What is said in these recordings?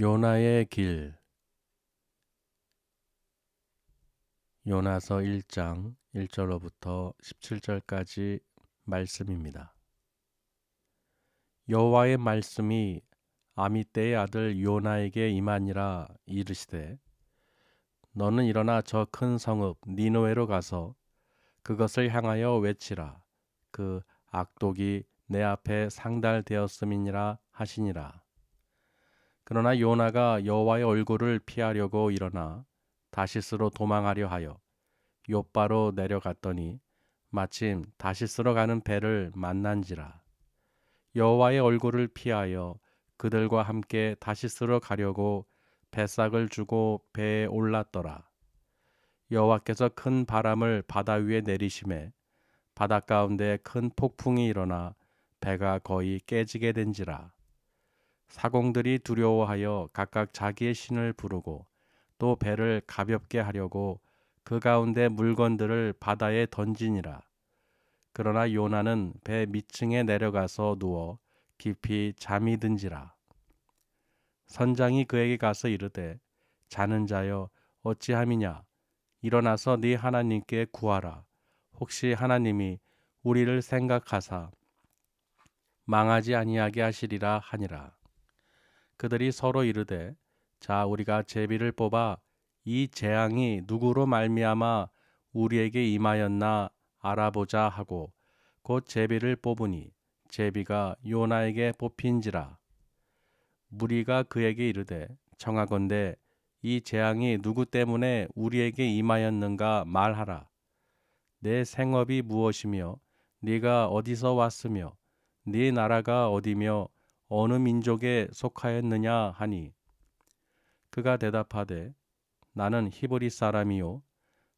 요나의 길. 요나서 1장 1절로부터 17절까지 말씀입니다. 여호와의 말씀이 아미떼의 아들 요나에게 임하니라. 이르시되 너는 일어나 저 큰 성읍 니느웨로 가서 그것을 향하여 외치라. 그 악독이 내 앞에 상달되었음이니라 하시니라. 그러나 요나가 여호와의 얼굴을 피하려고 일어나 다시스로 도망하려 하여 욥바로 내려갔더니 마침 다시스로 가는 배를 만난지라. 여호와의 얼굴을 피하여 그들과 함께 다시스로 가려고 배삭을 주고 배에 올랐더라. 여호와께서 큰 바람을 바다 위에 내리심에 바다 가운데 큰 폭풍이 일어나 배가 거의 깨지게 된지라. 사공들이 두려워하여 각각 자기의 신을 부르고 또 배를 가볍게 하려고 그 가운데 물건들을 바다에 던지니라. 그러나 요나는 배 밑층에 내려가서 누워 깊이 잠이 든지라. 선장이 그에게 가서 이르되 자는 자여 어찌함이냐. 일어나서 네 하나님께 구하라. 혹시 하나님이 우리를 생각하사 망하지 아니하게 하시리라 하니라. 그들이 서로 이르되 자 우리가 제비를 뽑아 이 재앙이 누구로 말미암아 우리에게 임하였나 알아보자 하고 곧 제비를 뽑으니 제비가 요나에게 뽑힌지라. 무리가 그에게 이르되 청하건대 이 재앙이 누구 때문에 우리에게 임하였는가 말하라. 내 생업이 무엇이며 네가 어디서 왔으며 네 나라가 어디며 어느 민족에 속하였느냐 하니 그가 대답하되 나는 히브리 사람이요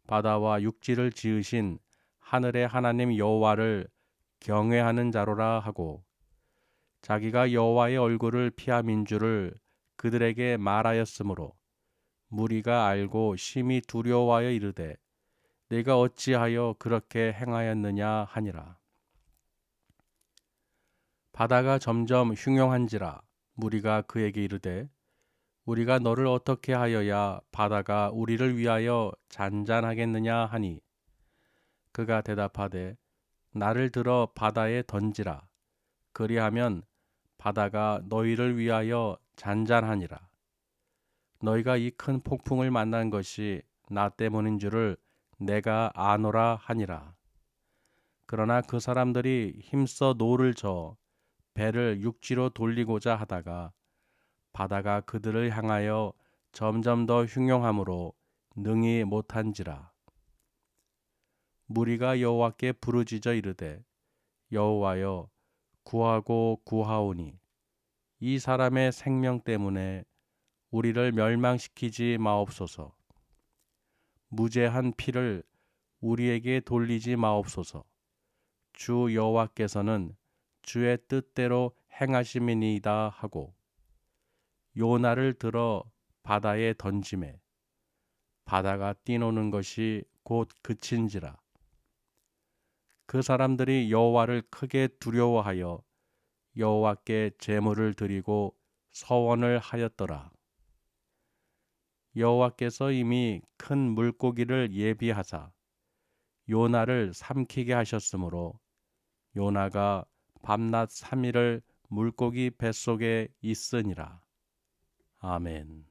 바다와 육지를 지으신 하늘의 하나님 여호와를 경외하는 자로라 하고 자기가 여호와의 얼굴을 피함인 줄을 그들에게 말하였으므로 무리가 알고 심히 두려워하여 이르되 내가 어찌하여 그렇게 행하였느냐 하니라. 바다가 점점 흉용한지라. 무리가 그에게 이르되 우리가 너를 어떻게 하여야 바다가 우리를 위하여 잔잔하겠느냐 하니 그가 대답하되 나를 들어 바다에 던지라. 그리하면 바다가 너희를 위하여 잔잔하니라. 너희가 이 큰 폭풍을 만난 것이 나 때문인 줄을 내가 아노라 하니라. 그러나 그 사람들이 힘써 노를 저어 배를 육지로 돌리고자 하다가 바다가 그들을 향하여 점점 더 흉용함으로 능히 못한지라. 무리가 여호와께 부르짖어 이르되 여호와여 구하고 구하오니 이 사람의 생명 때문에 우리를 멸망시키지 마옵소서. 무죄한 피를 우리에게 돌리지 마옵소서. 주 여호와께서는 주의 뜻대로 행하심이니이다 하고 요나를 들어 바다에 던지매 바다가 뛰노는 것이 곧 그친지라. 그 사람들이 여호와를 크게 두려워하여 여호와께 제물을 드리고 서원을 하였더라. 여호와께서 이미 큰 물고기를 예비하사 요나를 삼키게 하셨으므로 요나가 밤낮 3일을 물고기 뱃속에 있으니라. 아멘.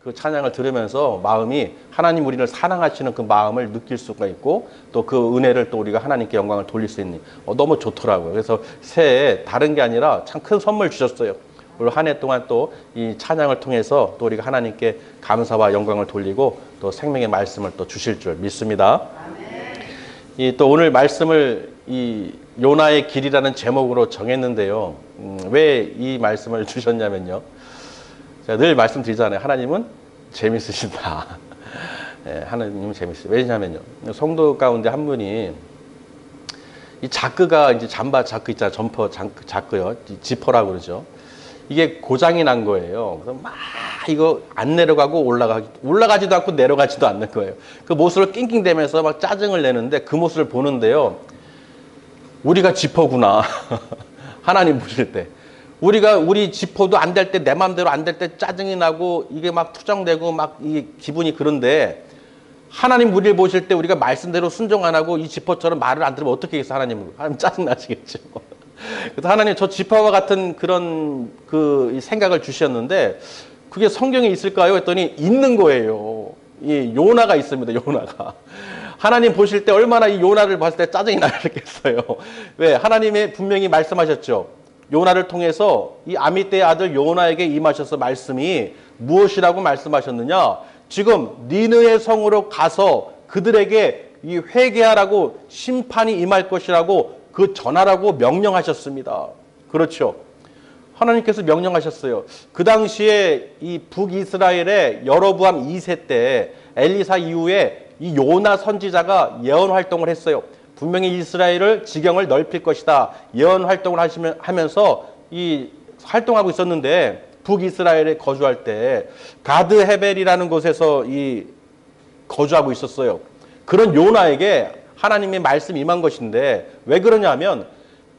그 찬양을 들으면서 마음이 하나님 우리를 사랑하시는 그 마음을 느낄 수가 있고 또 그 은혜를 또 우리가 하나님께 영광을 돌릴 수 있는 너무 좋더라고요. 그래서 새해 다른 게 아니라 참 큰 선물 주셨어요. 올 한 해 동안 또 이 찬양을 통해서 또 우리가 하나님께 감사와 영광을 돌리고 또 생명의 말씀을 또 주실 줄 믿습니다. 이 또 오늘 말씀을 이 요나의 길이라는 제목으로 정했는데요. 왜 이 말씀을 주셨냐면요. 제가 늘 말씀드리잖아요. 하나님은 재밌으신다. 네, 하나님은 재밌어요. 왜냐면요. 성도 가운데 한 분이 이 자크가 이제 잠바 자크 있잖아요. 점퍼 자크요. 지퍼라고 그러죠. 이게 고장이 난 거예요. 그래서 막 이거 안 내려가고 올라가지도 않고 내려가지도 않는 거예요. 그 모습을 낑낑대면서 막 짜증을 내는데 그 모습을 보는데요. 우리가 지퍼구나. 하나님 보실 때. 우리 지퍼도 안 될 때, 내 마음대로 안 될 때 짜증이 나고 이게 막 투정되고 막 이 기분이 그런데 하나님 우리를 보실 때 우리가 말씀대로 순종 안 하고 이 지퍼처럼 말을 안 들으면 어떻게 하겠어, 하나님 짜증 나시겠죠. 그래서 하나님 저 지퍼와 같은 그런 그 생각을 주셨는데 그게 성경에 있을까요? 했더니 있는 거예요. 이 요나가 있습니다. 요나가. 하나님 보실 때 얼마나 이 요나를 봤을 때 짜증이 나겠어요. 왜? 하나님이 분명히 말씀하셨죠. 요나를 통해서 이 아미떼의 아들 요나에게 임하셔서 말씀이 무엇이라고 말씀하셨느냐? 지금 니느의 성으로 가서 그들에게 이 회개하라고 심판이 임할 것이라고 그 전하라고 명령하셨습니다. 그렇죠. 하나님께서 명령하셨어요. 그 당시에 이 북이스라엘의 여로보암 2세 때 엘리사 이후에 이 요나 선지자가 예언 활동을 했어요. 분명히 이스라엘을 지경을 넓힐 것이다. 예언 활동을 하면서 이 활동하고 있었는데 북이스라엘에 거주할 때 가드 헤벨이라는 곳에서 이 거주하고 있었어요. 그런 요나에게 하나님의 말씀이 임한 것인데 왜 그러냐면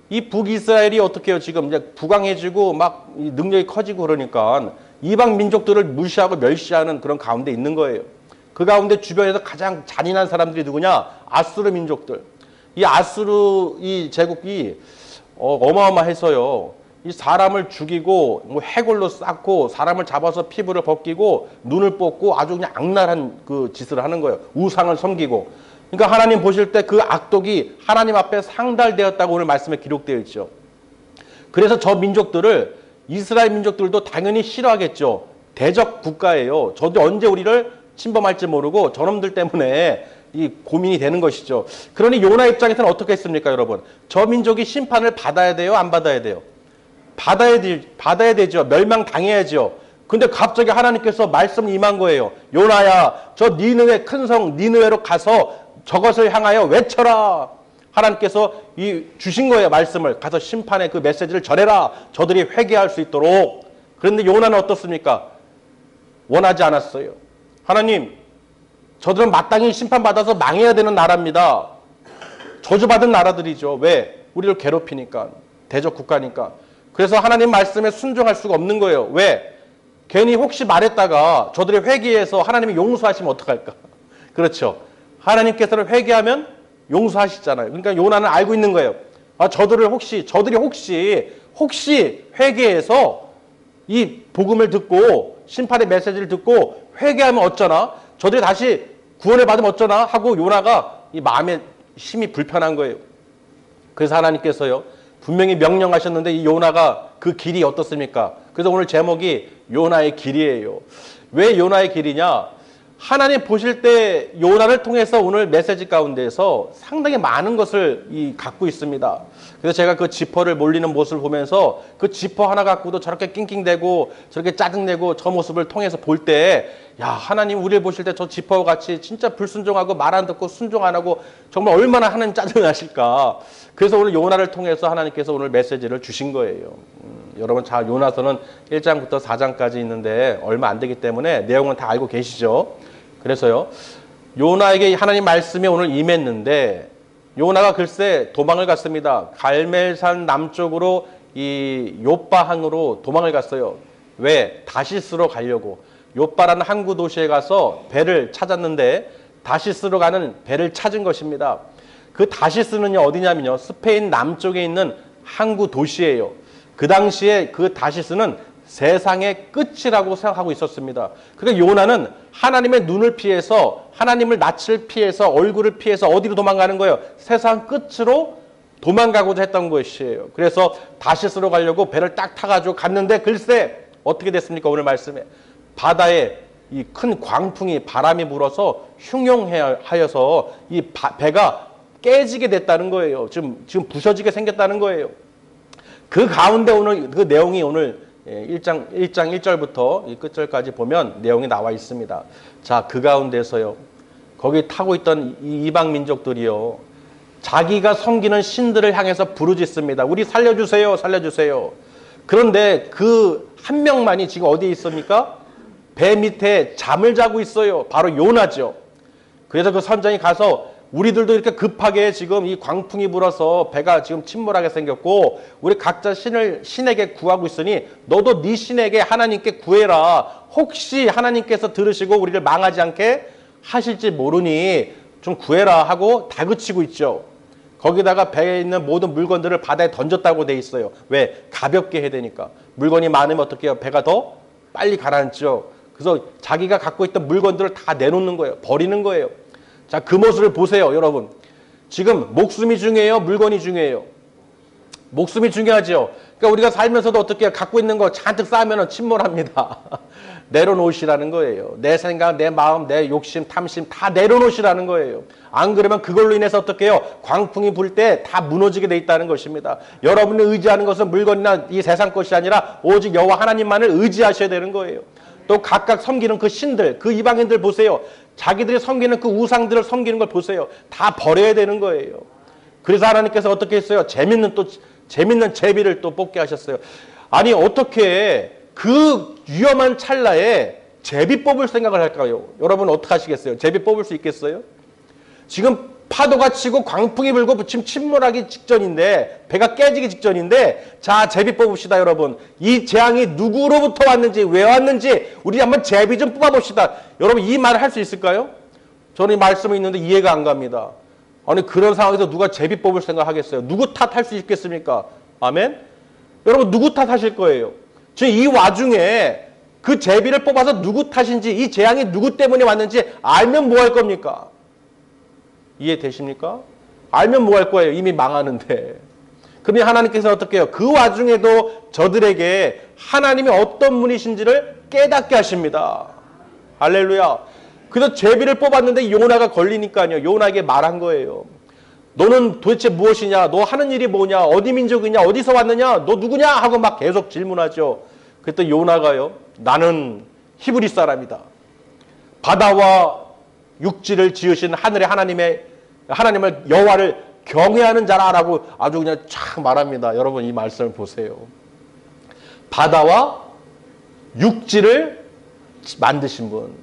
이 북이스라엘이 어떻게 해요? 지금 이제 부강해지고 막 능력이 커지고 그러니까 이방 민족들을 무시하고 멸시하는 그런 가운데 있는 거예요. 그 가운데 주변에서 가장 잔인한 사람들이 누구냐? 아수르 민족들. 이 아수르 이 제국이 어마어마해서요. 이 사람을 죽이고 뭐 해골로 쌓고 사람을 잡아서 피부를 벗기고 눈을 뽑고 아주 그냥 악랄한 그 짓을 하는 거예요. 우상을 섬기고. 그러니까 하나님 보실 때 그 악독이 하나님 앞에 상달되었다고 오늘 말씀에 기록되어 있죠. 그래서 저 민족들을 이스라엘 민족들도 당연히 싫어하겠죠. 대적 국가예요. 저도 언제 우리를 침범할지 모르고 저놈들 때문에 이 고민이 되는 것이죠. 그러니 요나 입장에서는 어떻게 했습니까, 여러분? 저 민족이 심판을 받아야 돼요, 안 받아야 돼요? 받아야 되죠. 멸망당해야죠. 근데 갑자기 하나님께서 말씀을 임한 거예요. 요나야, 저 니느웨 큰 성 니느웨로 가서 저것을 향하여 외쳐라. 하나님께서 주신 거예요, 말씀을. 가서 심판의 그 메시지를 전해라. 저들이 회개할 수 있도록. 그런데 요나는 어떻습니까? 원하지 않았어요. 하나님, 저들은 마땅히 심판받아서 망해야 되는 나라입니다. 저주받은 나라들이죠. 왜? 우리를 괴롭히니까. 대적 국가니까. 그래서 하나님 말씀에 순종할 수가 없는 거예요. 왜? 괜히 혹시 말했다가 저들이 회개해서 하나님이 용서하시면 어떡할까? 그렇죠. 하나님께서는 회개하면 용서하시잖아요. 그러니까 요나는 알고 있는 거예요. 저들이 혹시 회개해서 이 복음을 듣고 심판의 메시지를 듣고 회개하면 어쩌나? 저들이 다시 구원을 받으면 어쩌나? 하고 요나가 이 마음에 힘이 불편한 거예요. 그래서 하나님께서요, 분명히 명령하셨는데 이 요나가 그 길이 어떻습니까? 그래서 오늘 제목이 요나의 길이에요. 왜 요나의 길이냐? 하나님 보실 때 요나를 통해서 오늘 메시지 가운데에서 상당히 많은 것을 갖고 있습니다. 그래서 제가 그 지퍼를 몰리는 모습을 보면서 그 지퍼 하나 갖고도 저렇게 낑낑대고 저렇게 짜증내고 저 모습을 통해서 볼 때, 야, 하나님 우리를 보실 때 저 지퍼와 같이 진짜 불순종하고 말 안 듣고 순종 안 하고 정말 얼마나 하나님 짜증나실까. 그래서 오늘 요나를 통해서 하나님께서 오늘 메시지를 주신 거예요. 여러분 자, 요나서는 1장부터 4장까지 있는데 얼마 안 되기 때문에 내용은 다 알고 계시죠. 그래서요, 요나에게 하나님 말씀이 오늘 임했는데 요나가 글쎄 도망을 갔습니다. 갈멜산 남쪽으로 이 요빠항으로 도망을 갔어요. 왜? 다시스로 가려고. 요빠라는 항구 도시에 가서 배를 찾았는데 다시스로 가는 배를 찾은 것입니다. 그 다시스는요, 어디냐면요, 스페인 남쪽에 있는 항구 도시예요. 그 당시에 그 다시스는 세상의 끝이라고 생각하고 있었습니다. 그러니까 요나는 하나님의 눈을 피해서, 하나님의 낯을 피해서, 얼굴을 피해서 어디로 도망가는 거예요? 세상 끝으로 도망가고자 했던 것이에요. 그래서 다시스로 가려고 배를 딱 타가지고 갔는데 글쎄 어떻게 됐습니까? 오늘 말씀에 바다에 이 큰 광풍이, 바람이 불어서 흉용하여서 이 배가 깨지게 됐다는 거예요. 지금 부서지게 생겼다는 거예요. 그 가운데 오늘 그 내용이 오늘 1장 1절부터 이 끝절까지 보면 내용이 나와 있습니다. 자, 그 가운데서요, 거기 타고 있던 이 이방 민족들이요, 자기가 섬기는 신들을 향해서 부르짖습니다. 우리 살려주세요, 살려주세요. 그런데 그 한 명만이 지금 어디에 있습니까? 배 밑에 잠을 자고 있어요. 바로 요나죠. 그래서 그 선장이 가서 우리들도 이렇게 급하게 지금 이 광풍이 불어서 배가 지금 침몰하게 생겼고 우리 각자 신에게 구하고 있으니 너도 네 신에게 하나님께 구해라. 혹시 하나님께서 들으시고 우리를 망하지 않게 하실지 모르니 좀 구해라 하고 다그치고 있죠. 거기다가 배에 있는 모든 물건들을 바다에 던졌다고 돼 있어요. 왜? 가볍게 해야 되니까. 물건이 많으면 어떻게 해요? 배가 더 빨리 가라앉죠. 그래서 자기가 갖고 있던 물건들을 다 내놓는 거예요. 버리는 거예요. 자, 그 모습을 보세요, 여러분. 지금 목숨이 중요해요? 물건이 중요해요? 목숨이 중요하죠. 그러니까 우리가 살면서도 어떻게 해요? 갖고 있는 거 잔뜩 쌓으면 침몰합니다. 내려놓으시라는 거예요. 내 생각, 내 마음, 내 욕심, 탐심 다 내려놓으시라는 거예요. 안 그러면 그걸로 인해서 어떻게 해요? 광풍이 불 때 다 무너지게 돼 있다는 것입니다. 여러분이 의지하는 것은 물건이나 이 세상 것이 아니라 오직 여호와 하나님만을 의지하셔야 되는 거예요. 또 각각 섬기는 그 신들, 그 이방인들 보세요. 자기들이 섬기는 그 우상들을 섬기는 걸 보세요. 다 버려야 되는 거예요. 그래서 하나님께서 어떻게 했어요? 재밌는 제비를 또 뽑게 하셨어요. 아니 어떻게 그 위험한 찰나에 제비 뽑을 생각을 할까요? 여러분 어떻게 하시겠어요? 제비 뽑을 수 있겠어요? 지금 파도가 치고 광풍이 불고 지금 침몰하기 직전인데 배가 깨지기 직전인데 자 제비 뽑읍시다 여러분. 이 재앙이 누구로부터 왔는지 왜 왔는지 우리 한번 제비 좀 뽑아봅시다. 여러분 이 말을 할 수 있을까요? 저는 이 말씀이 있는데 이해가 안 갑니다. 아니 그런 상황에서 누가 제비 뽑을 생각 하겠어요? 누구 탓할 수 있겠습니까? 아멘? 여러분 누구 탓하실 거예요? 지금 이 와중에 그 제비를 뽑아서 누구 탓인지 이 재앙이 누구 때문에 왔는지 알면 뭐 할 겁니까? 이해되십니까? 알면 뭐 할 거예요? 이미 망하는데. 그러면 하나님께서 어떻게 해요? 그 와중에도 저들에게 하나님이 어떤 분이신지를 깨닫게 하십니다. 할렐루야. 그래서 제비를 뽑았는데 요나가 걸리니까요. 요나에게 말한 거예요. 너는 도대체 무엇이냐? 너 하는 일이 뭐냐? 어디 민족이냐? 어디서 왔느냐? 너 누구냐? 하고 막 계속 질문하죠. 그랬더니 요나가요. 나는 히브리 사람이다. 바다와 육지를 지으신 하늘의 하나님을 여호와를 경외하는 자라라고 아주 그냥 쫙 말합니다. 여러분 이 말씀을 보세요. 바다와 육지를 만드신 분.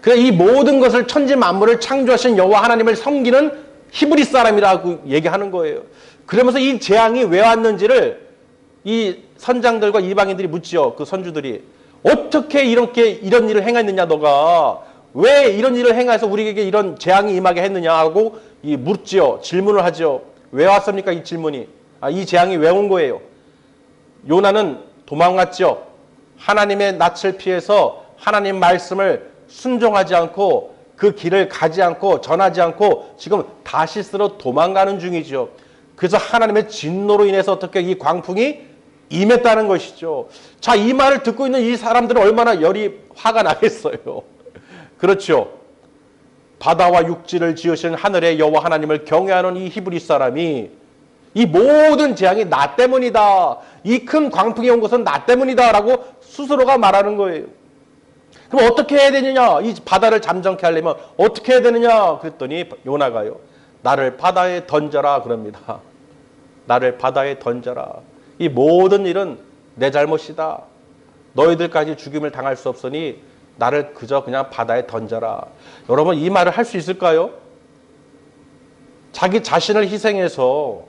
그래 이 모든 것을 천지 만물을 창조하신 여호와 하나님을 섬기는 히브리 사람이라고 얘기하는 거예요. 그러면서 이 재앙이 왜 왔는지를 이 선장들과 이방인들이 묻지요. 그 선주들이 어떻게 이런 일을 행했느냐 너가 왜 이런 일을 행해서 우리에게 이런 재앙이 임하게 했느냐 하고 묻지요. 질문을 하죠. 왜 왔습니까? 이 질문이. 이 재앙이 왜 온 거예요? 요나는 도망갔죠. 하나님의 낯을 피해서 하나님 말씀을 순종하지 않고 그 길을 가지 않고 전하지 않고 지금 다시스로 도망가는 중이죠. 그래서 하나님의 진노로 인해서 어떻게 이 광풍이 임했다는 것이죠. 자, 이 말을 듣고 있는 이 사람들은 얼마나 화가 나겠어요. 그렇죠. 바다와 육지를 지으신 하늘의 여호와 하나님을 경외하는 이 히브리 사람이 이 모든 재앙이 나 때문이다. 이 큰 광풍이 온 것은 나 때문이다. 라고 스스로가 말하는 거예요. 그럼 어떻게 해야 되느냐? 이 바다를 잠잠케 하려면 어떻게 해야 되느냐? 그랬더니 요나가요. 나를 바다에 던져라. 그럽니다. 나를 바다에 던져라. 이 모든 일은 내 잘못이다. 너희들까지 죽임을 당할 수 없으니 나를 그저 그냥 바다에 던져라. 여러분 이 말을 할 수 있을까요? 자기 자신을 희생해서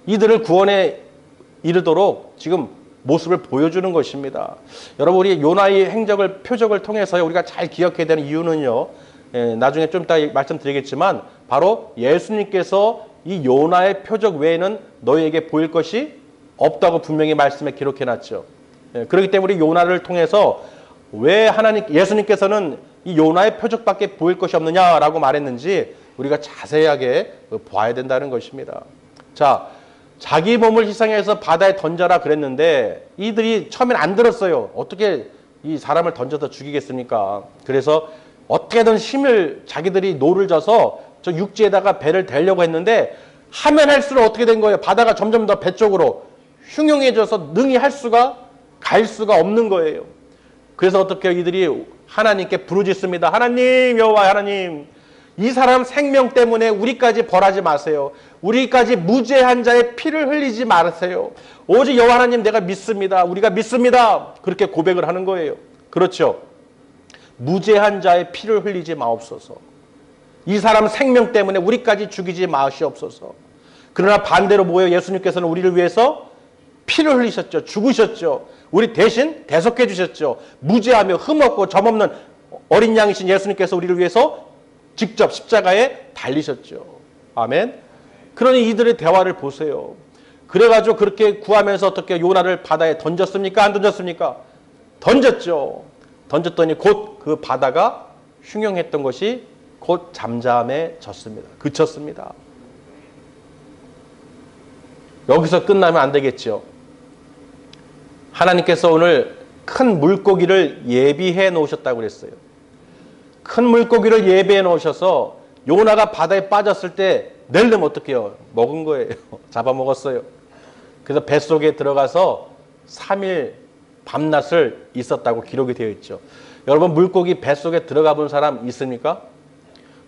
이들을 구원에 이르도록 지금 모습을 보여주는 것입니다. 여러분 우리 요나의 표적을 통해서 우리가 잘 기억해야 되는 이유는요. 나중에 좀 이따 말씀드리겠지만 바로 예수님께서 이 요나의 표적 외에는 너희에게 보일 것이 없다고 분명히 말씀에 기록해놨죠. 그렇기 때문에 우리 요나를 통해서 왜 예수님께서는 이 요나의 표적밖에 보일 것이 없느냐라고 말했는지 우리가 자세하게 봐야 된다는 것입니다. 자, 자기 몸을 희생해서 바다에 던져라 그랬는데 이들이 처음엔 안 들었어요. 어떻게 이 사람을 던져서 죽이겠습니까? 그래서 어떻게든 자기들이 노를 져서 저 육지에다가 배를 대려고 했는데 하면 할수록 어떻게 된 거예요? 바다가 점점 더 배 쪽으로 흉흉해져서 능히 갈 수가 없는 거예요. 그래서 어떻게 이들이 하나님께 부르짖습니다. 하나님, 여호와 하나님, 이 사람 생명 때문에 우리까지 벌하지 마세요. 우리까지 무죄한 자의 피를 흘리지 마세요. 오직 여호와 하나님 내가 믿습니다. 우리가 믿습니다. 그렇게 고백을 하는 거예요. 그렇죠. 무죄한 자의 피를 흘리지 마옵소서. 이 사람 생명 때문에 우리까지 죽이지 마시옵소서. 그러나 반대로 뭐예요? 예수님께서는 우리를 위해서 피를 흘리셨죠. 죽으셨죠. 우리 대신 대속해 주셨죠. 무죄하며 흠없고 점없는 어린 양이신 예수님께서 우리를 위해서 직접 십자가에 달리셨죠. 아멘. 그러니 이들의 대화를 보세요. 그래가지고 그렇게 구하면서 어떻게 요나를 바다에 던졌습니까? 안 던졌습니까? 던졌죠. 던졌더니 곧 그 바다가 흉흉했던 것이 곧 잠잠해졌습니다. 그쳤습니다. 여기서 끝나면 안 되겠죠. 하나님께서 오늘 큰 물고기를 예비해 놓으셨다고 그랬어요. 큰 물고기를 예비해 놓으셔서 요나가 바다에 빠졌을 때 내려면 어떡해요? 먹은 거예요. 잡아먹었어요. 그래서 뱃속에 들어가서 3일 밤낮을 있었다고 기록이 되어 있죠. 여러분 물고기 뱃속에 들어가 본 사람 있습니까?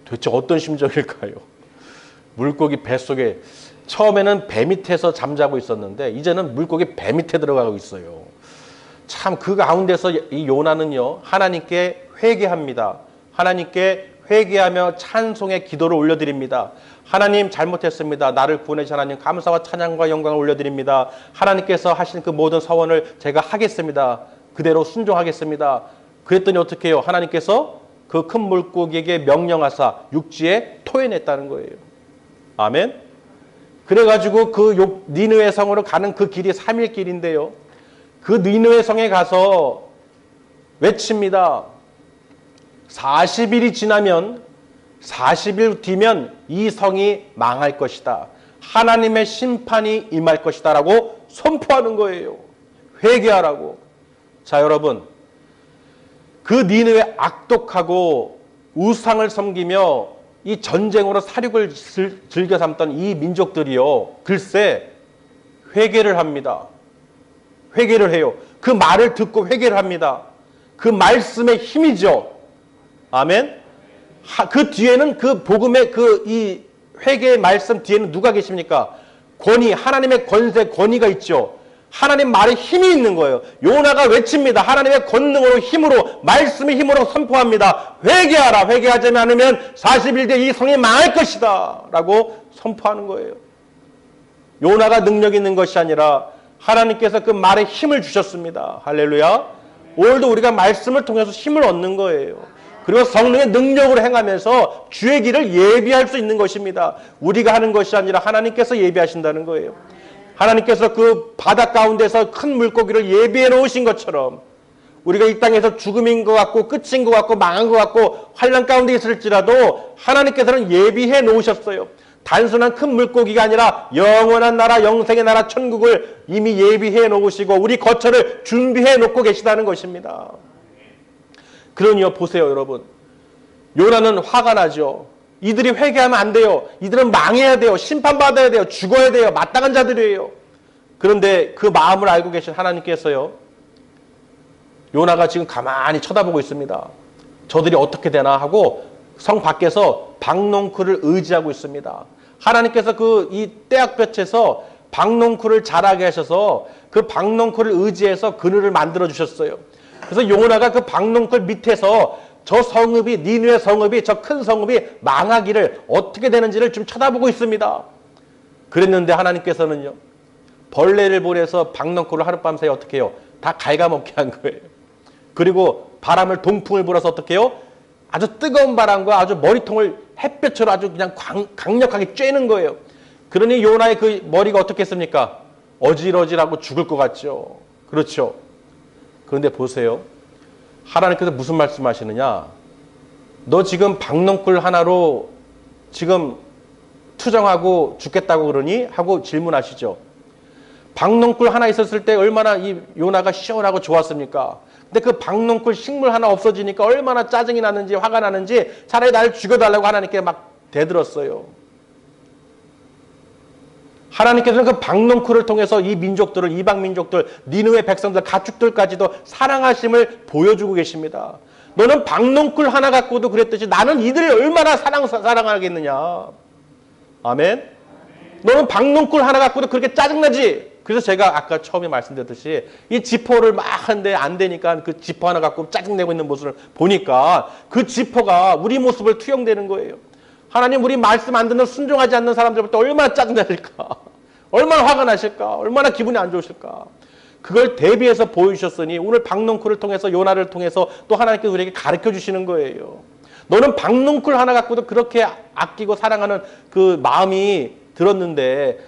도대체 어떤 심정일까요? 물고기 뱃속에 처음에는 배 밑에서 잠자고 있었는데 이제는 물고기 배 밑에 들어가고 있어요. 참 그 가운데서 이 요나는요 하나님께 회개합니다. 하나님께 회개하며 찬송의 기도를 올려드립니다. 하나님 잘못했습니다. 나를 구원해주신 하나님 감사와 찬양과 영광을 올려드립니다. 하나님께서 하신 그 모든 서원을 제가 하겠습니다. 그대로 순종하겠습니다. 그랬더니 어떻게 해요? 하나님께서 그 큰 물고기에게 명령하사 육지에 토해냈다는 거예요. 아멘. 그래가지고 그 니느웨 성으로 가는 그 길이 3일 길인데요. 그 니느웨 성에 가서 외칩니다. 40일이 지나면 40일 뒤면 이 성이 망할 것이다. 하나님의 심판이 임할 것이다 라고 선포하는 거예요. 회개하라고. 자 여러분 그 니느웨 악독하고 우상을 섬기며 이 전쟁으로 사륙을 즐겨 삼던 이 민족들이요 글쎄 회개를 합니다. 회개를 해요. 그 말을 듣고 회개를 합니다. 그 말씀의 힘이죠. 아멘. 그 뒤에는 그 복음의 그 이 회개의 말씀 뒤에는 누가 계십니까? 권위, 하나님의 권세, 권위가 있죠. 하나님 말에 힘이 있는 거예요. 요나가 외칩니다. 하나님의 권능으로 힘으로 말씀의 힘으로 선포합니다. 회개하라. 회개하지 않으면 40일 뒤에 이 성이 망할 것이다 라고 선포하는 거예요. 요나가 능력 있는 것이 아니라 하나님께서 그 말에 힘을 주셨습니다. 할렐루야. 오늘도 우리가 말씀을 통해서 힘을 얻는 거예요. 그리고 성령의 능력으로 행하면서 주의 길을 예비할 수 있는 것입니다. 우리가 하는 것이 아니라 하나님께서 예비하신다는 거예요. 하나님께서 그 바다 가운데서 큰 물고기를 예비해 놓으신 것처럼 우리가 이 땅에서 죽음인 것 같고 끝인 것 같고 망한 것 같고 환난 가운데 있을지라도 하나님께서는 예비해 놓으셨어요. 단순한 큰 물고기가 아니라 영원한 나라, 영생의 나라, 천국을 이미 예비해 놓으시고 우리 거처를 준비해 놓고 계시다는 것입니다. 그러니요 보세요 여러분. 요나는 화가 나죠. 이들이 회개하면 안 돼요. 이들은 망해야 돼요. 심판받아야 돼요. 죽어야 돼요. 마땅한 자들이에요. 그런데 그 마음을 알고 계신 하나님께서요. 요나가 지금 가만히 쳐다보고 있습니다. 저들이 어떻게 되나 하고 성 밖에서 박농쿨을 의지하고 있습니다. 하나님께서 그 이 떼약볕에서 박농쿨을 자라게 하셔서 그 박농쿨을 의지해서 그늘을 만들어 주셨어요. 그래서 요나가 그 박농쿨 밑에서 저 성읍이 니느웨 성읍이 저 큰 성읍이 망하기를 어떻게 되는지를 좀 쳐다보고 있습니다. 그랬는데 하나님께서는요. 벌레를 보내서 박농쿨을 하룻밤 사이에 어떻게 해요? 다 갉아먹게 한 거예요. 그리고 바람을 동풍을 불어서 어떻게 해요? 아주 뜨거운 바람과 아주 머리통을 햇볕으로 아주 그냥 강력하게 쬐는 거예요. 그러니 요나의 그 머리가 어떻게 했습니까? 어질어질하고 죽을 것 같죠. 그렇죠. 그런데 보세요. 하나님께서 무슨 말씀하시느냐? 너 지금 박농쿨 하나로 지금 투정하고 죽겠다고 그러니? 하고 질문하시죠. 박농쿨 하나 있었을 때 얼마나 이 요나가 시원하고 좋았습니까? 근데 그 박농쿨 식물 하나 없어지니까 얼마나 짜증이 나는지 화가 나는지 차라리 나를 죽여달라고 하나님께 막 대들었어요. 하나님께서는 그 박농쿨을 통해서 이 민족들을 이방 민족들 니느웨 백성들 가축들까지도 사랑하심을 보여주고 계십니다. 너는 박농쿨 하나 갖고도 그랬듯이 나는 이들을 얼마나 사랑하겠느냐. 아멘. 너는 박농쿨 하나 갖고도 그렇게 짜증나지. 그래서 제가 아까 처음에 말씀드렸듯이 이 지퍼를 막 하는데 안 되니까 그 지퍼 하나 갖고 짜증내고 있는 모습을 보니까 그 지퍼가 우리 모습을 투영되는 거예요. 하나님 우리 말씀 안 듣는 순종하지 않는 사람들 볼 때 얼마나 짜증나실까? 얼마나 화가 나실까? 얼마나 기분이 안 좋으실까? 그걸 대비해서 보여주셨으니 오늘 박농쿨을 통해서 요나를 통해서 또 하나님께서 우리에게 가르쳐 주시는 거예요. 너는 박농쿨 하나 갖고도 그렇게 아끼고 사랑하는 그 마음이 들었는데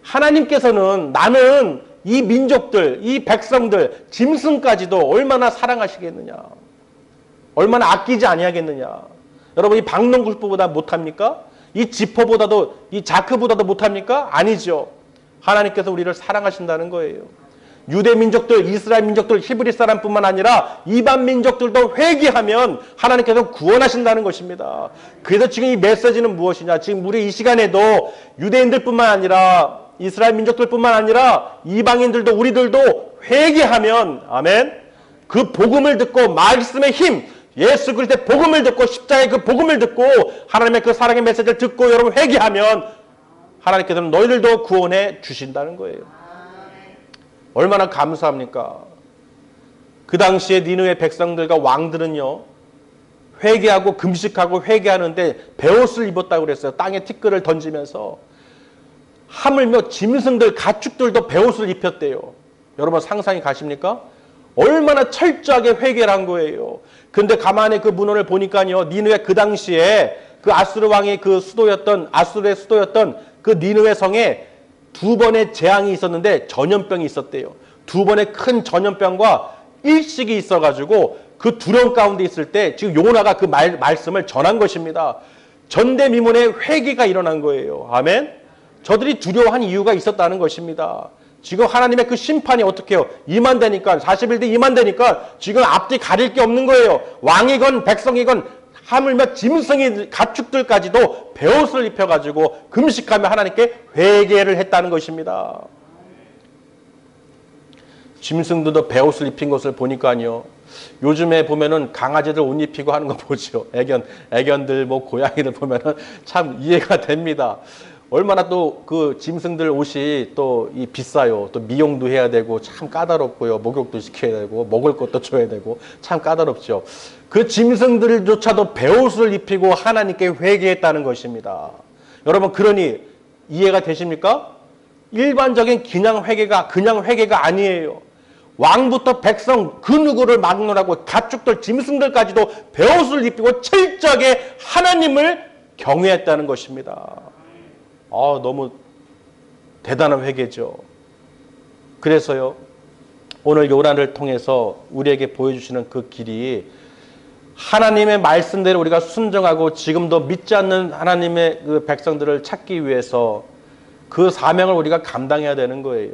하나님께서는 나는 이 민족들, 이 백성들, 짐승까지도 얼마나 사랑하시겠느냐. 얼마나 아끼지 아니하겠느냐. 여러분 이 박농쿨보다 못합니까? 이 지퍼보다도 이 자크보다도 못합니까? 아니죠. 하나님께서 우리를 사랑하신다는 거예요. 유대 민족들, 이스라엘 민족들, 히브리 사람뿐만 아니라 이방 민족들도 회개하면 하나님께서 구원하신다는 것입니다. 그래서 지금 이 메시지는 무엇이냐? 지금 우리 이 시간에도 유대인들뿐만 아니라 이스라엘 민족들뿐만 아니라 이방인들도 우리들도 회개하면 아멘. 그 복음을 듣고 말씀의 힘, 예수 그리스도의 복음을 듣고 십자가의 그 복음을 듣고 하나님의 그 사랑의 메시지를 듣고 여러분 회개하면 하나님께서는 너희들도 구원해 주신다는 거예요. 얼마나 감사합니까? 그 당시에 니느웨 백성들과 왕들은요. 회개하고 금식하고 회개하는데 베옷을 입었다고 그랬어요. 땅에 티끌을 던지면서. 하물며 짐승들, 가축들도 베옷을 입혔대요. 여러분 상상이 가십니까? 얼마나 철저하게 회개를 한 거예요. 근데 가만히 그 문헌을 보니까요. 니느웨 그 당시에 그 아수르 왕의 그 수도였던 아수르의 수도였던 그 니느웨 성에 두 번의 재앙이 있었는데 전염병이 있었대요. 두 번의 큰 전염병과 일식이 있어가지고 그 두려움 가운데 있을 때 지금 요나가 그 말씀을 전한 것입니다. 전대미문의 회개가 일어난 거예요. 아멘. 저들이 두려워한 이유가 있었다는 것입니다. 지금 하나님의 그 심판이 어떻게 해요? 임한되니까 40일 뒤 임한되니까 지금 앞뒤 가릴 게 없는 거예요. 왕이건 백성이건 하물며 짐승이 가축들까지도 베옷을 입혀가지고 금식하며 하나님께 회개를 했다는 것입니다. 짐승들도 베옷을 입힌 것을 보니까요. 요즘에 보면은 강아지들 옷 입히고 하는 거 보죠. 애견들 뭐 고양이들 보면은 참 이해가 됩니다. 얼마나 또 그 짐승들 옷이 또 이 비싸요. 또 미용도 해야 되고 참 까다롭고요. 목욕도 시켜야 되고 먹을 것도 줘야 되고 참 까다롭죠. 그 짐승들조차도 베옷을 입히고 하나님께 회개했다는 것입니다. 여러분 그러니 이해가 되십니까? 일반적인 그냥 회개가 아니에요. 왕부터 백성 그 누구를 막론하고 가축들 짐승들까지도 베옷을 입히고 철저하게 하나님을 경외했다는 것입니다. 너무 대단한 회개죠. 그래서요. 오늘 요나를 통해서 우리에게 보여주시는 그 길이 하나님의 말씀대로 우리가 순종하고 지금도 믿지 않는 하나님의 그 백성들을 찾기 위해서 그 사명을 우리가 감당해야 되는 거예요.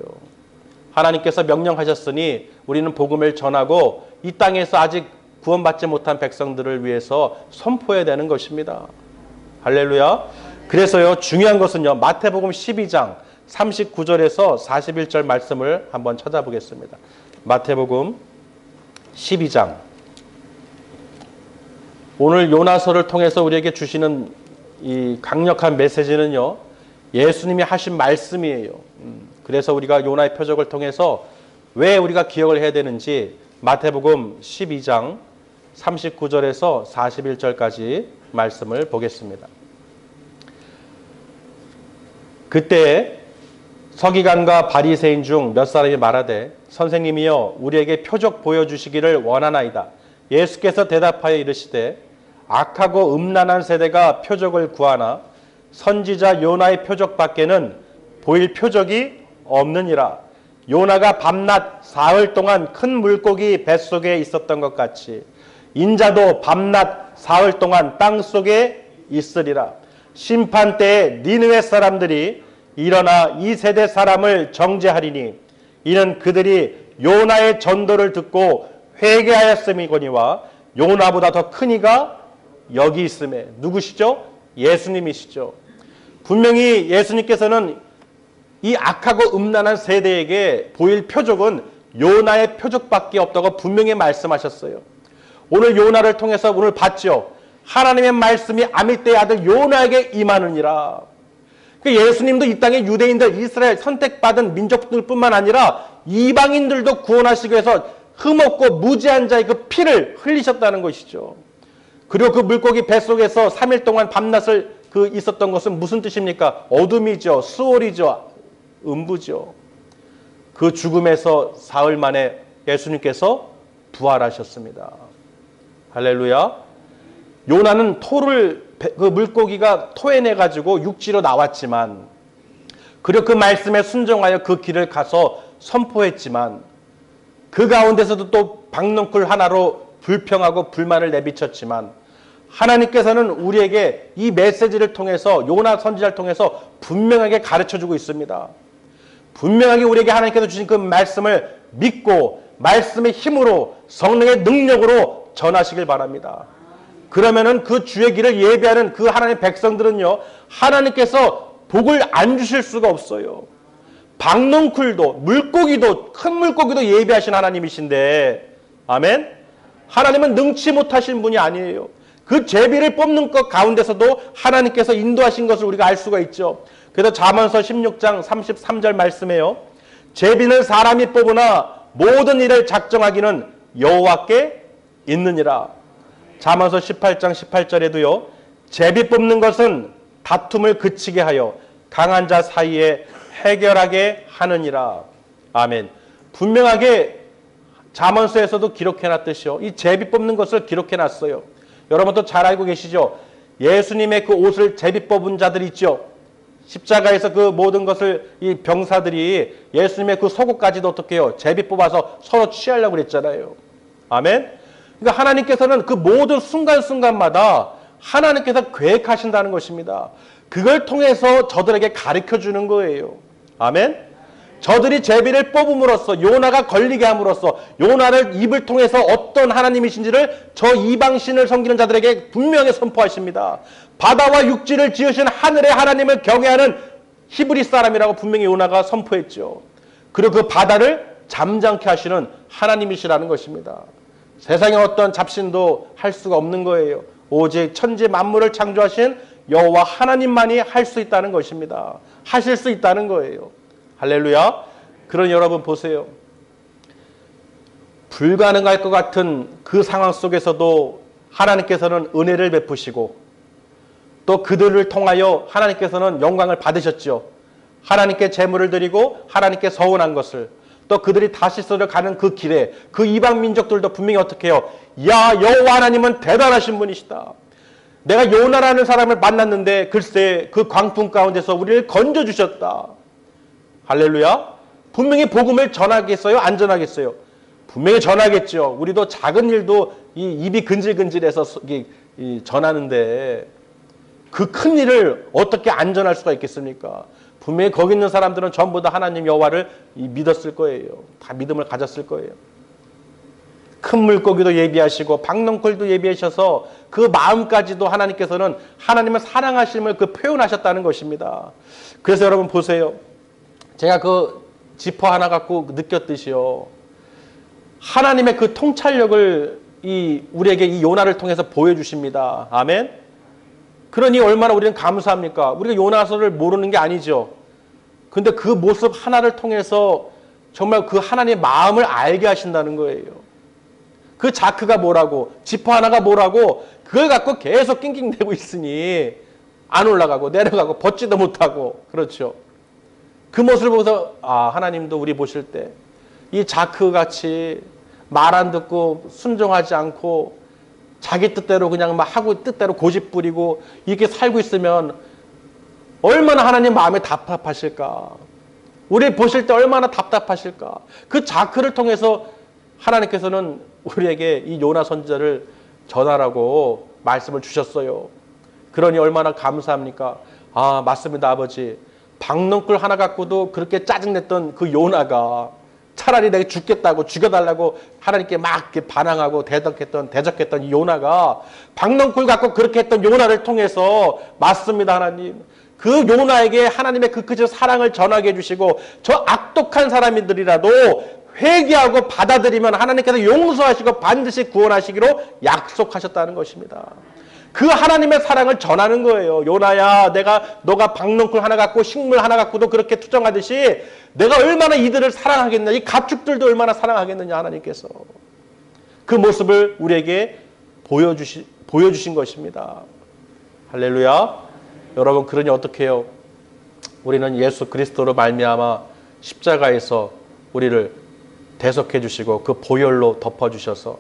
하나님께서 명령하셨으니 우리는 복음을 전하고 이 땅에서 아직 구원받지 못한 백성들을 위해서 선포해야 되는 것입니다. 할렐루야. 그래서요 중요한 것은요 마태복음 12장 39절에서 41절 말씀을 한번 찾아보겠습니다. 마태복음 12장 오늘 요나서를 통해서 우리에게 주시는 이 강력한 메시지는요 예수님이 하신 말씀이에요. 그래서 우리가 요나의 표적을 통해서 왜 우리가 기억을 해야 되는지 마태복음 12장 39절에서 41절까지 말씀을 보겠습니다. 그때 서기관과 바리새인 중 몇 사람이 말하되 선생님이여 우리에게 표적 보여주시기를 원하나이다. 예수께서 대답하여 이르시되 악하고 음란한 세대가 표적을 구하나 선지자 요나의 표적밖에는 보일 표적이 없느니라. 요나가 밤낮 사흘 동안 큰 물고기 뱃속에 있었던 것 같이 인자도 밤낮 사흘 동안 땅속에 있으리라. 심판 때에 니느웨 사람들이 일어나 이 세대 사람을 정죄하리니 이는 그들이 요나의 전도를 듣고 회개하였음이거니와 요나보다 더 큰 이가 여기 있음에. 누구시죠? 예수님이시죠. 분명히 예수님께서는 이 악하고 음란한 세대에게 보일 표적은 요나의 표적밖에 없다고 분명히 말씀하셨어요. 오늘 요나를 통해서 오늘 봤죠. 하나님의 말씀이 아미떼의 아들 요나에게 임하느니라. 예수님도 이 땅의 유대인들, 이스라엘 선택받은 민족들뿐만 아니라 이방인들도 구원하시기 위해서 흠없고 무지한 자의 그 피를 흘리셨다는 것이죠. 그리고 그 물고기 뱃속에서 3일 동안 밤낮을 그 있었던 것은 무슨 뜻입니까? 어둠이죠. 수월이죠. 음부죠. 그 죽음에서 사흘 만에 예수님께서 부활하셨습니다. 할렐루야. 요나는 그 물고기가 토해내가지고 육지로 나왔지만, 그리고 그 말씀에 순종하여 그 길을 가서 선포했지만, 그 가운데서도 또 박넝쿨 하나로 불평하고 불만을 내비쳤지만, 하나님께서는 우리에게 이 메시지를 통해서, 요나 선지자를 통해서 분명하게 가르쳐주고 있습니다. 분명하게 우리에게 하나님께서 주신 그 말씀을 믿고 말씀의 힘으로, 성령의 능력으로 전하시길 바랍니다. 그러면은 그 주의 길을 예배하는 그 하나님의 백성들은요, 하나님께서 복을 안 주실 수가 없어요. 박넝쿨도, 물고기도, 큰 물고기도 예배하신 하나님이신데, 아멘? 하나님은 능치 못하신 분이 아니에요. 그 제비를 뽑는 것 가운데서도 하나님께서 인도하신 것을 우리가 알 수가 있죠. 그래서 잠언서 16장 33절 말씀에요, 제비는 사람이 뽑으나 모든 일을 작정하기는 여호와께 있느니라. 잠언서 18장 18절에도요, 제비 뽑는 것은 다툼을 그치게 하여 강한 자 사이에 해결하게 하느니라. 아멘. 분명하게 잠언서에서도 기록해놨듯이요, 이 제비 뽑는 것을 기록해놨어요. 여러분도 잘 알고 계시죠? 예수님의 그 옷을 제비 뽑은 자들 있죠? 십자가에서 그 모든 것을 이 병사들이 예수님의 그 속옷까지도 어떻게 해요? 제비 뽑아서 서로 취하려고 그랬잖아요. 아멘? 그러니까 하나님께서는 그 모든 순간순간마다 하나님께서 계획하신다는 것입니다. 그걸 통해서 저들에게 가르쳐 주는 거예요. 아멘? 저들이 제비를 뽑음으로써, 요나가 걸리게 함으로써, 요나를 입을 통해서 어떤 하나님이신지를 저 이방신을 섬기는 자들에게 분명히 선포하십니다. 바다와 육지를 지으신 하늘의 하나님을 경외하는 히브리 사람이라고 분명히 요나가 선포했죠. 그리고 그 바다를 잠잠케 하시는 하나님이시라는 것입니다. 세상에 어떤 잡신도 할 수가 없는 거예요. 오직 천지 만물을 창조하신 여호와 하나님만이 할 수 있다는 것입니다. 하실 수 있다는 거예요. 할렐루야. 그런 여러분 보세요. 불가능할 것 같은 그 상황 속에서도 하나님께서는 은혜를 베푸시고, 또 그들을 통하여 하나님께서는 영광을 받으셨죠. 하나님께 제물을 드리고 하나님께 서운한 것을, 또 그들이 다시스를 가는 그 길에 그 이방 민족들도 분명히 어떻게 해요? 야, 여호와 하나님은 대단하신 분이시다. 내가 요나라는 사람을 만났는데 글쎄 그 광풍 가운데서 우리를 건져주셨다. 할렐루야. 분명히 복음을 전하겠어요? 안 전하겠어요? 분명히 전하겠죠. 우리도 작은 일도 이 입이 근질근질해서 전하는데 그 큰 일을 어떻게 안 전할 수가 있겠습니까? 분명히 거기 있는 사람들은 전부 다 하나님 여호와를 믿었을 거예요. 다 믿음을 가졌을 거예요. 큰 물고기도 예비하시고 박넝쿨도 예비하셔서 그 마음까지도 하나님께서는 하나님을 사랑하심을 그 표현하셨다는 것입니다. 그래서 여러분 보세요. 제가 그 지퍼 하나 갖고 느꼈듯이요, 하나님의 그 통찰력을 우리에게 이 요나를 통해서 보여주십니다. 아멘. 그러니 얼마나 우리는 감사합니까? 우리가 요나서를 모르는 게 아니죠. 근데 그 모습 하나를 통해서 정말 그 하나님의 마음을 알게 하신다는 거예요. 그 자크가 뭐라고, 지퍼 하나가 뭐라고, 그걸 갖고 계속 낑낑대고 있으니 안 올라가고 내려가고 벗지도 못하고, 그렇죠. 그 모습을 보고서 하나님도 우리 보실 때 이 자크같이 말 안 듣고 순종하지 않고 자기 뜻대로 그냥 막 하고 뜻대로 고집 부리고 이렇게 살고 있으면 얼마나 하나님 마음에 답답하실까. 우리 보실 때 얼마나 답답하실까. 그 자크를 통해서 하나님께서는 우리에게 이 요나 선지자를 전하라고 말씀을 주셨어요. 그러니 얼마나 감사합니까? 맞습니다, 아버지. 박넝쿨 하나 갖고도 그렇게 짜증냈던 그 요나가 차라리 내가 죽겠다고 죽여달라고 하나님께 막 이렇게 반항하고 대적했던 이 요나가 박넝쿨 갖고 그렇게 했던 요나를 통해서, 맞습니다, 하나님. 그 요나에게 하나님의 그 크신 사랑을 전하게 해주시고, 저 악독한 사람들이라도 회개하고 받아들이면 하나님께서 용서하시고 반드시 구원하시기로 약속하셨다는 것입니다. 그 하나님의 사랑을 전하는 거예요. 요나야, 너가 박넝쿨 하나 갖고 식물 하나 갖고도 그렇게 투정하듯이 내가 얼마나 이들을 사랑하겠느냐, 이 가축들도 얼마나 사랑하겠느냐, 하나님께서 그 모습을 우리에게 보여주신 것입니다. 할렐루야. 여러분 그러니 어떻게 해요? 우리는 예수 그리스도로 말미암아 십자가에서 우리를 대속해 주시고 그 보혈로 덮어 주셔서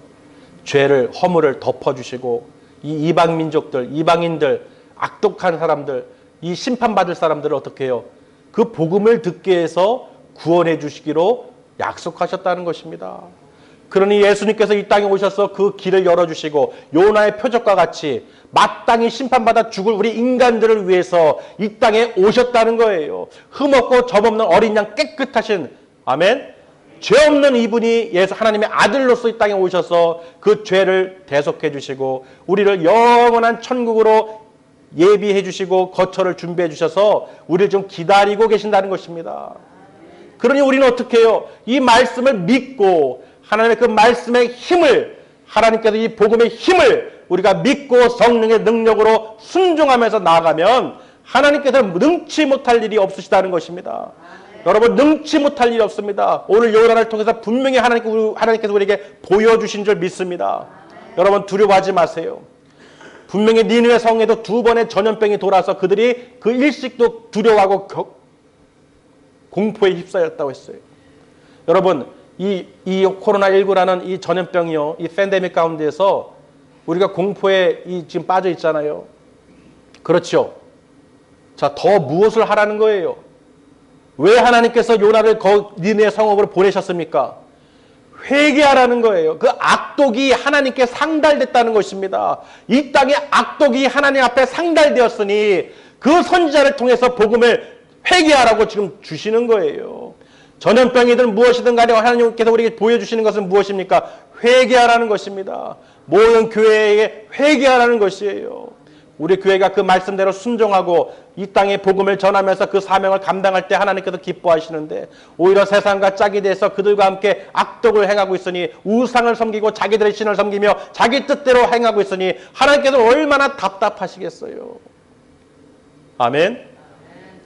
죄를 허물을 덮어 주시고 이 이방 민족들, 이방인들, 악독한 사람들, 이 심판받을 사람들을 어떻게 해요? 그 복음을 듣게 해서 구원해 주시기로 약속하셨다는 것입니다. 그러니 예수님께서 이 땅에 오셔서 그 길을 열어주시고 요나의 표적과 같이 마땅히 심판받아 죽을 우리 인간들을 위해서 이 땅에 오셨다는 거예요. 흠없고 점없는 어린 양 깨끗하신, 아멘, 죄 없는 이분이 예수 하나님의 아들로서 이 땅에 오셔서 그 죄를 대속해 주시고 우리를 영원한 천국으로 예비해 주시고 거처를 준비해 주셔서 우리를 좀 기다리고 계신다는 것입니다. 그러니 우리는 어떻게 해요? 이 말씀을 믿고 하나님의 그 말씀의 힘을, 하나님께서 이 복음의 힘을 우리가 믿고 성령의 능력으로 순종하면서 나아가면 하나님께서 능치 못할 일이 없으시다는 것입니다. 여러분 능치 못할 일이 없습니다. 오늘 요나를 통해서 분명히 하나님께서 우리에게 보여주신 줄 믿습니다. 여러분 두려워하지 마세요. 분명히 니느웨 성에도 2번의 전염병이 돌아서 그들이 그 일식도 두려워하고 공포에 휩싸였다고 했어요. 여러분 이 코로나19라는 이 전염병이요, 이 팬데믹 가운데에서 우리가 공포에 지금 빠져 있잖아요. 그렇죠? 자, 더 무엇을 하라는 거예요? 왜 하나님께서 요나를 니느웨 성읍으로 보내셨습니까? 회개하라는 거예요. 그 악독이 하나님께 상달됐다는 것입니다. 이 땅에 악독이 하나님 앞에 상달되었으니 그 선지자를 통해서 복음을 회개하라고 지금 주시는 거예요. 전염병이든 무엇이든 간에 하나님께서 우리에게 보여주시는 것은 무엇입니까? 회개하라는 것입니다. 모든 교회에 회개하라는 것이에요. 우리 교회가 그 말씀대로 순종하고 이 땅에 복음을 전하면서 그 사명을 감당할 때 하나님께서 기뻐하시는데 오히려 세상과 짝이 돼서 그들과 함께 악독을 행하고 있으니 우상을 섬기고 자기들의 신을 섬기며 자기 뜻대로 행하고 있으니 하나님께서 얼마나 답답하시겠어요. 아멘.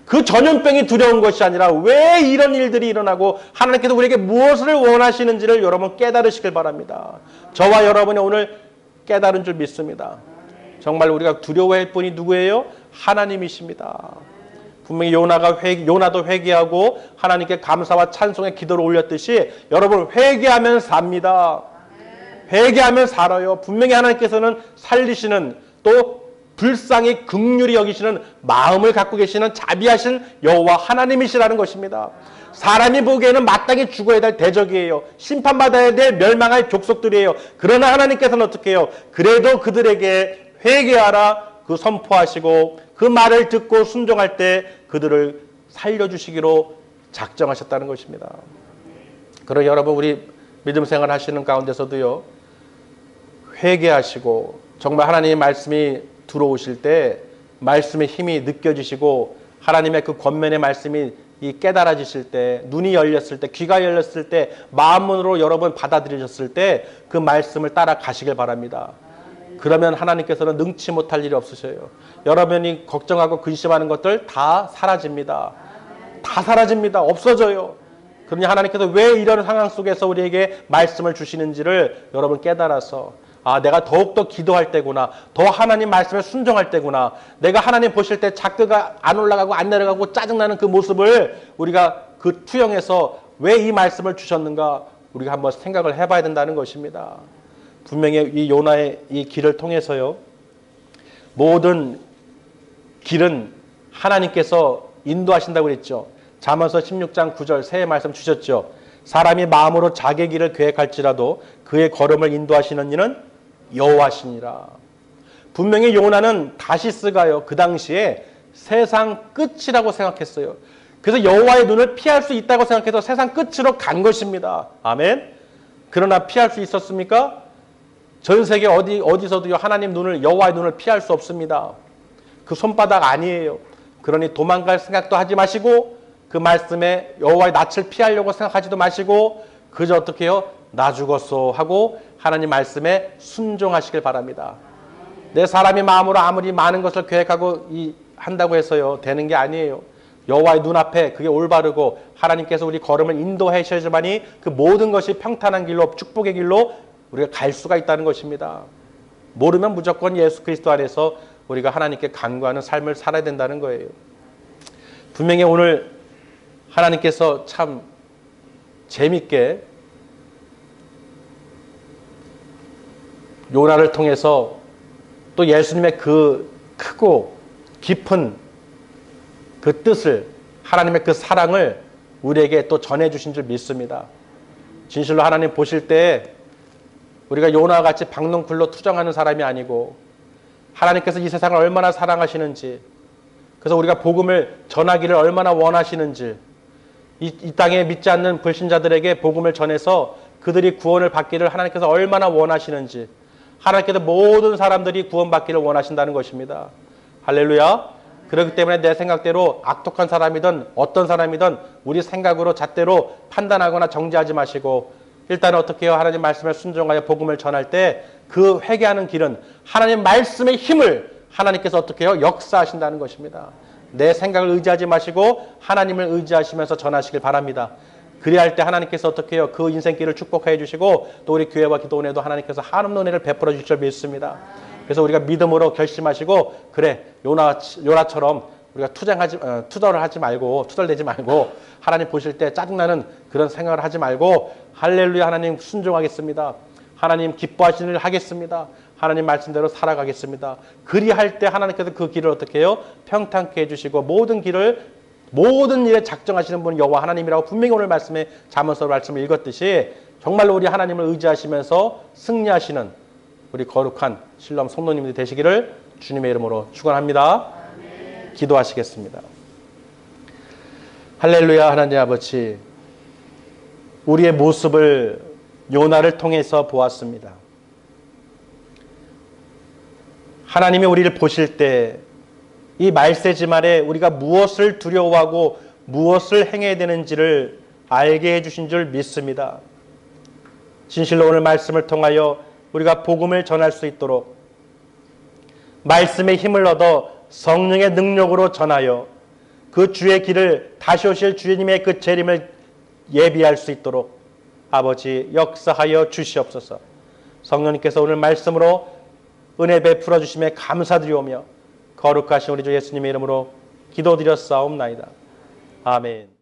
그 전염병이 두려운 것이 아니라 왜 이런 일들이 일어나고 하나님께서 우리에게 무엇을 원하시는지를 여러분 깨달으시길 바랍니다. 저와 여러분이 오늘 깨달은 줄 믿습니다. 정말 우리가 두려워할 분이 누구예요? 하나님이십니다. 분명히 요나도 회개하고 하나님께 감사와 찬송의 기도를 올렸듯이 여러분 회개하면 삽니다. 회개하면 살아요. 분명히 하나님께서는 살리시는, 또 불쌍히 긍휼히 여기시는 마음을 갖고 계시는 자비하신 여호와 하나님이시라는 것입니다. 사람이 보기에는 마땅히 죽어야 될 대적이에요. 심판받아야 될 멸망할 족속들이에요. 그러나 하나님께서는 어떻게 해요? 그래도 그들에게 회개하라 그 선포하시고 그 말을 듣고 순종할 때 그들을 살려주시기로 작정하셨다는 것입니다. 그러나 여러분 우리 믿음 생활 하시는 가운데서도요, 회개하시고 정말 하나님의 말씀이 들어오실 때 말씀의 힘이 느껴지시고 하나님의 그 권면의 말씀이 깨달아지실 때, 눈이 열렸을 때, 귀가 열렸을 때, 마음으로 여러분 받아들이셨을 때 그 말씀을 따라 가시길 바랍니다. 그러면 하나님께서는 능치 못할 일이 없으셔요. 여러분이 걱정하고 근심하는 것들 다 사라집니다. 다 사라집니다. 없어져요. 그러니 하나님께서 왜 이런 상황 속에서 우리에게 말씀을 주시는지를 여러분 깨달아서, 아, 내가 더욱더 기도할 때구나. 더 하나님 말씀에 순종할 때구나. 내가 하나님 보실 때 자크가 안 올라가고 안 내려가고 짜증나는 그 모습을 우리가 그 투영해서 왜 이 말씀을 주셨는가 우리가 한번 생각을 해봐야 된다는 것입니다. 분명히 이 요나의 이 길을 통해서요, 모든 길은 하나님께서 인도하신다고 그랬죠. 잠언서 16장 9절 새해 말씀 주셨죠. 사람이 마음으로 자기의 길을 계획할지라도 그의 걸음을 인도하시는 이는 여호와시니라. 분명히 요나는 다시스가요, 그 당시에 세상 끝이라고 생각했어요. 그래서 여호와의 눈을 피할 수 있다고 생각해서 세상 끝으로 간 것입니다. 아멘. 그러나 피할 수 있었습니까? 전 세계 어디서도요, 하나님 눈을, 여호와의 눈을 피할 수 없습니다. 그 손바닥 아니에요. 그러니 도망갈 생각도 하지 마시고 그 말씀에 여호와의 낯을 피하려고 생각하지도 마시고 그저 어떻게 해요? 나 죽었소 하고 하나님 말씀에 순종하시길 바랍니다. 내 사람이 마음으로 아무리 많은 것을 계획하고 한다고 해서요, 되는 게 아니에요. 여호와의 눈앞에 그게 올바르고 하나님께서 우리 걸음을 인도하셔야지만이 그 모든 것이 평탄한 길로, 축복의 길로 우리가 갈 수가 있다는 것입니다. 모르면 무조건 예수 그리스도 안에서 우리가 하나님께 간구하는 삶을 살아야 된다는 거예요. 분명히 오늘 하나님께서 참 재밌게 요나를 통해서 또 예수님의 그 크고 깊은 그 뜻을, 하나님의 그 사랑을 우리에게 또 전해주신 줄 믿습니다. 진실로 하나님 보실 때 우리가 요나와 같이 박농쿨로 투정하는 사람이 아니고 하나님께서 이 세상을 얼마나 사랑하시는지, 그래서 우리가 복음을 전하기를 얼마나 원하시는지, 이 땅에 믿지 않는 불신자들에게 복음을 전해서 그들이 구원을 받기를 하나님께서 얼마나 원하시는지, 하나님께서 모든 사람들이 구원받기를 원하신다는 것입니다. 할렐루야. 그렇기 때문에 내 생각대로 악독한 사람이든 어떤 사람이든 우리 생각으로 잣대로 판단하거나 정죄하지 마시고, 일단 어떻게 해요? 하나님 말씀에 순종하여 복음을 전할 때 그 회개하는 길은 하나님 말씀의 힘을 하나님께서 어떻게 해요? 역사하신다는 것입니다. 내 생각을 의지하지 마시고 하나님을 의지하시면서 전하시길 바랍니다. 그래야 할 때 하나님께서 어떻게 해요? 그 인생길을 축복해 주시고 또 우리 교회와 기도원에도 하나님께서 한없는 은혜를 베풀어 주실 줄 믿습니다. 그래서 우리가 믿음으로 결심하시고, 그래, 요나처럼 우리가 투덜을 하지 말고, 투덜대지 말고, 하나님 보실 때 짜증나는 그런 생각을 하지 말고, 할렐루야, 하나님 순종하겠습니다. 하나님 기뻐하시는 일을 하겠습니다. 하나님 말씀대로 살아가겠습니다. 그리할 때 하나님께서 그 길을 어떻게 해요? 평탄케 해주시고 모든 일에 작정하시는 분은 여호와 하나님이라고 분명히 오늘 말씀에 잠언서 말씀을 읽었듯이 정말로 우리 하나님을 의지하시면서 승리하시는 우리 거룩한 실럼 성도님들이 되시기를 주님의 이름으로 축원합니다. 기도하시겠습니다. 할렐루야. 하나님 아버지, 우리의 모습을 요나를 통해서 보았습니다. 하나님이 우리를 보실 때 이 말세지 말에 우리가 무엇을 두려워하고 무엇을 행해야 되는지를 알게 해주신 줄 믿습니다. 진실로 오늘 말씀을 통하여 우리가 복음을 전할 수 있도록 말씀의 힘을 얻어 성령의 능력으로 전하여 그 주의 길을 다시 오실 주님의 그 재림을 예비할 수 있도록 아버지 역사하여 주시옵소서. 성령님께서 오늘 말씀으로 은혜 베풀어 주심에 감사드리오며 거룩하신 우리 주 예수님의 이름으로 기도드렸사옵나이다. 아멘.